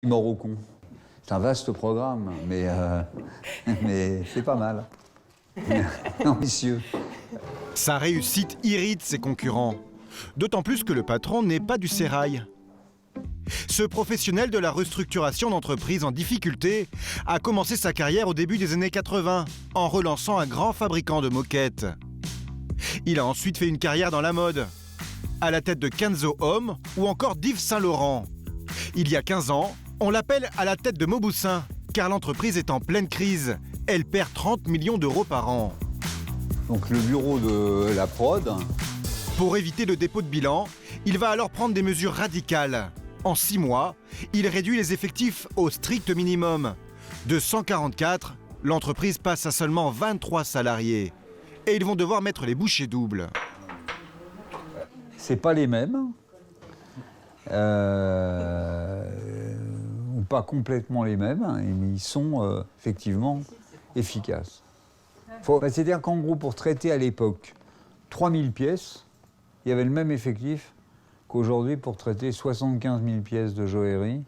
Mort au con. C'est un vaste programme, mais c'est pas mal. Ambitieux. Sa réussite irrite ses concurrents. D'autant plus que le patron n'est pas du sérail. Ce professionnel de la restructuration d'entreprises en difficulté a commencé sa carrière au début des années 80 en relançant un grand fabricant de moquettes. Il a ensuite fait une carrière dans la mode, à la tête de Kenzo Home ou encore d'Yves Saint Laurent. Il y a 15 ans, on l'appelle à la tête de Mauboussin, car l'entreprise est en pleine crise. Elle perd 30 millions d'euros par an. Donc le bureau de la prod. Pour éviter le dépôt de bilan, il va alors prendre des mesures radicales. En 6 mois, il réduit les effectifs au strict minimum. De 144, l'entreprise passe à seulement 23 salariés. Et ils vont devoir mettre les bouchées doubles. C'est pas les mêmes. Ou pas complètement les mêmes, mais ils sont effectivement efficaces. C'est-à-dire qu'en gros, pour traiter à l'époque 3000 pièces, il y avait le même effectif qu'aujourd'hui pour traiter 75 000 pièces de joaillerie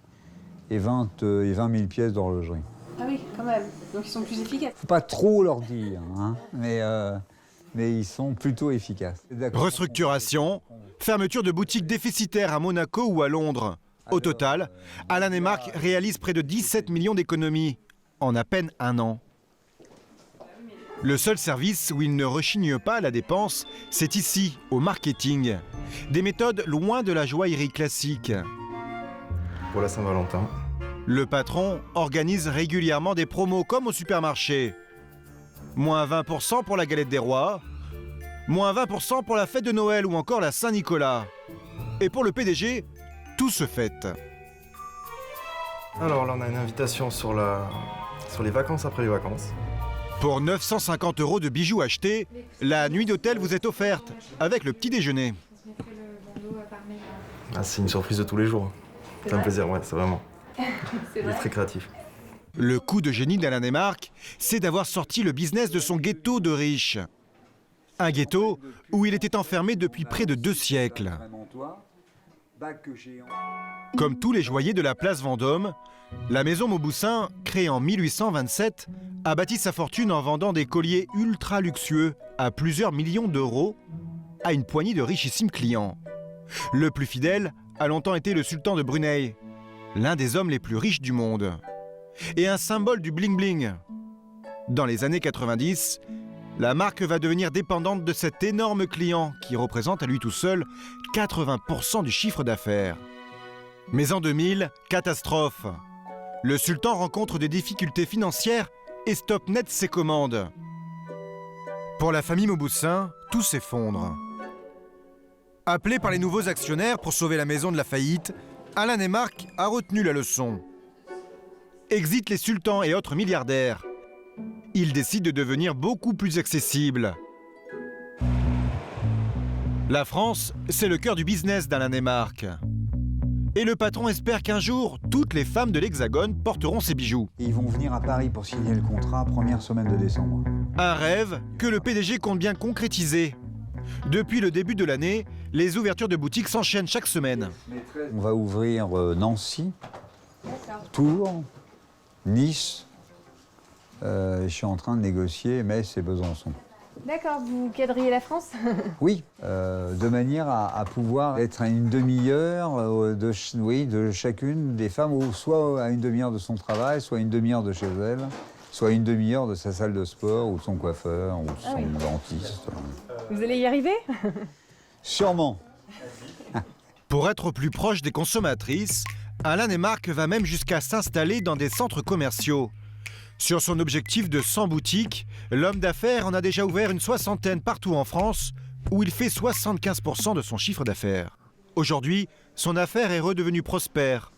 et 20 000 pièces d'horlogerie. Ah oui, quand même. Donc ils sont plus efficaces. Faut pas trop leur dire, hein, mais ils sont plutôt efficaces. Restructuration, fermeture de boutiques déficitaires à Monaco ou à Londres. Au total, Alan et Marc réalisent près de 17 millions d'économies en à peine un an. Le seul service où ils ne rechignent pas à la dépense, c'est ici, au marketing. Des méthodes loin de la joaillerie classique. Pour la Saint-Valentin. Le patron organise régulièrement des promos comme au supermarché. Moins 20% pour la galette des rois, moins 20% pour la fête de Noël ou encore la Saint-Nicolas. Et pour le PDG, tout se fête. Alors là, on a une invitation sur les vacances après les vacances. Pour 950 € de bijoux achetés, la nuit d'hôtel vous est offerte, avec le petit déjeuner. Ah, c'est une surprise de tous les jours. C'est un plaisir, ouais, c'est vraiment. C'est Il est très créatif. Le coup de génie d'Alan et Marc, c'est d'avoir sorti le business de son ghetto de riches. Un ghetto où il était enfermé depuis près de 2 siècles. Comme tous les joailliers de la place Vendôme, la maison Mauboussin, créée en 1827, a bâti sa fortune en vendant des colliers ultra luxueux à plusieurs millions d'euros à une poignée de richissimes clients. Le plus fidèle a longtemps été le sultan de Brunei, l'un des hommes les plus riches du monde, et un symbole du bling-bling. Dans les années 90, la marque va devenir dépendante de cet énorme client qui représente à lui tout seul 80% du chiffre d'affaires. Mais en 2000, catastrophe. Le sultan rencontre des difficultés financières et stoppe net ses commandes. Pour la famille Mauboussin, tout s'effondre. Appelé par les nouveaux actionnaires pour sauver la maison de la faillite, Alan et Marc a retenu la leçon. Exit les sultans et autres milliardaires. Ils décident de devenir beaucoup plus accessibles. La France, c'est le cœur du business d'Alan et Marc. Et le patron espère qu'un jour, toutes les femmes de l'Hexagone porteront ses bijoux. Ils vont venir à Paris pour signer le contrat première semaine de décembre. Un rêve que le PDG compte bien concrétiser. Depuis le début de l'année, les ouvertures de boutiques s'enchaînent chaque semaine. On va ouvrir Nancy, Tours, Nice. Je suis en train de négocier Metz et Besançon. D'accord, vous quadrillez la France? Oui, de manière à pouvoir être à une demi-heure de chacune des femmes, ou soit à une demi-heure de son travail, soit à une demi-heure de chez elle, soit à une demi-heure de sa salle de sport, ou de son coiffeur, ou de son dentiste. Vous allez y arriver? Sûrement. Pour être plus proche des consommatrices, Alan et Marc va même jusqu'à s'installer dans des centres commerciaux. Sur son objectif de 100 boutiques, l'homme d'affaires en a déjà ouvert une 60aine partout en France, où il fait 75% de son chiffre d'affaires. Aujourd'hui, son affaire est redevenue prospère.